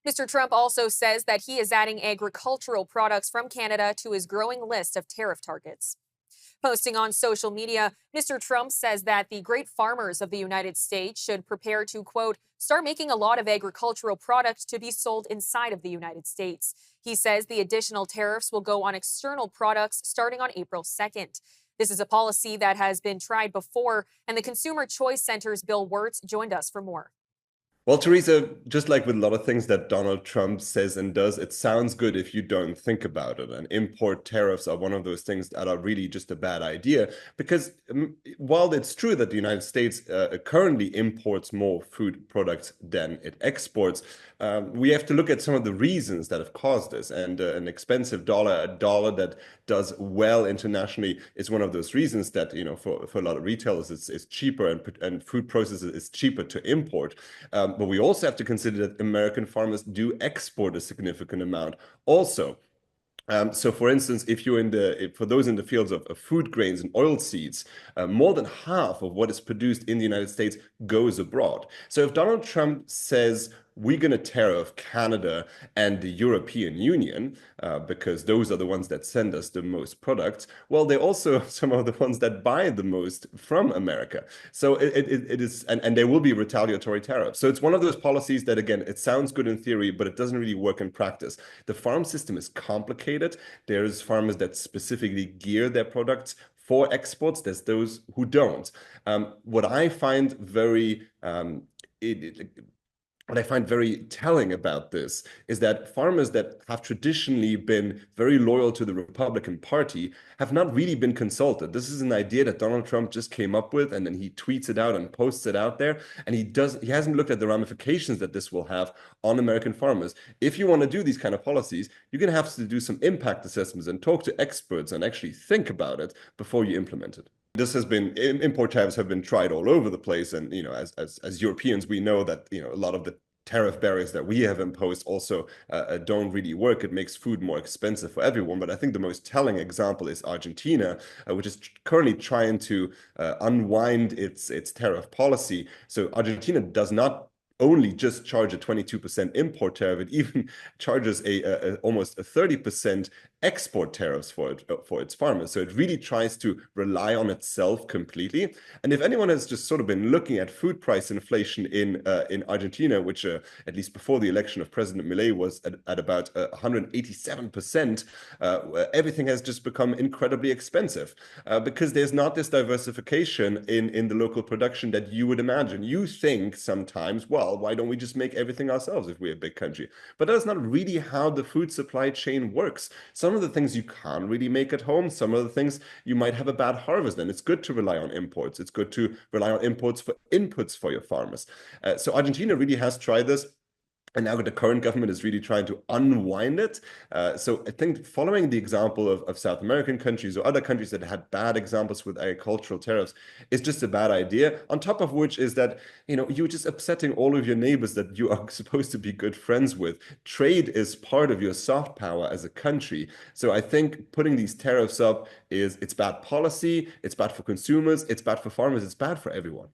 Mr. Trump also says that he is adding agricultural products from Canada to his growing list of tariff targets. Posting on social media, Mr. Trump says that the great farmers of the United States should prepare to, quote, start making a lot of agricultural products to be sold inside of the United States. He says the additional tariffs will go on external products starting on April 2nd. This is a policy that has been tried before, and the Consumer Choice Center's Bill Wirtz joined us for more. Well, Teresa, just like with a lot of things that Donald Trump says and does, it sounds good if you don't think about it. And import tariffs are one of those things that are really just a bad idea because while it's true that the United States currently imports more food products than it exports, we have to look at some of the reasons that have caused this. And an expensive dollar, a dollar that does well internationally, is one of those reasons that, for a lot of retailers, it's cheaper and food processors is cheaper to import. But we also have to consider that American farmers do export a significant amount also. So, for instance, if you're for those in the fields of food grains and oil seeds, more than half of what is produced in the United States goes abroad. So, if Donald Trump says we're going to tariff Canada and the European Union because those are the ones that send us the most products, well, they're also some of the ones that buy the most from America. So it is, and there will be retaliatory tariffs. So it's one of those policies that, again, it sounds good in theory, but it doesn't really work in practice. The farm system is complicated. There's farmers that specifically gear their products for exports. There's those who don't. What I find very what I find very telling about this is that farmers that have traditionally been very loyal to the Republican Party have not really been consulted. This is an idea that Donald Trump just came up with, and then he tweets it out and posts it out there, and he hasn't looked at the ramifications that this will have on American farmers. If you want to do these kind of policies, you're going to have to do some impact assessments and talk to experts and actually think about it before you implement it. This has been import tariffs have been tried all over the place, and as Europeans, we know that a lot of the tariff barriers that we have imposed also don't really work. It makes food more expensive for everyone. But I think the most telling example is Argentina, which is currently trying to unwind its tariff policy. So Argentina does not only just charge a 22% import tariff, it even charges almost a 30% export tariffs for its farmers. So it really tries to rely on itself completely. And if anyone has just sort of been looking at food price inflation in Argentina, which at least before the election of President Milei was at about 187%, everything has just become incredibly expensive because there's not this diversification in the local production that you would imagine. You think sometimes, well, why don't we just make everything ourselves if we're a big country? But that's not really how the food supply chain works. Some of the things you can't really make at home. Some of the things you might have a bad harvest. And it's good to rely on imports. It's good to rely on imports for inputs for your farmers. So Argentina really has tried this. And now the current government is really trying to unwind it. So I think following the example of South American countries or other countries that had bad examples with agricultural tariffs is just a bad idea. On top of which is that, you're just upsetting all of your neighbors that you are supposed to be good friends with. Trade is part of your soft power as a country. So I think putting these tariffs up it's bad policy, it's bad for consumers, it's bad for farmers, it's bad for everyone.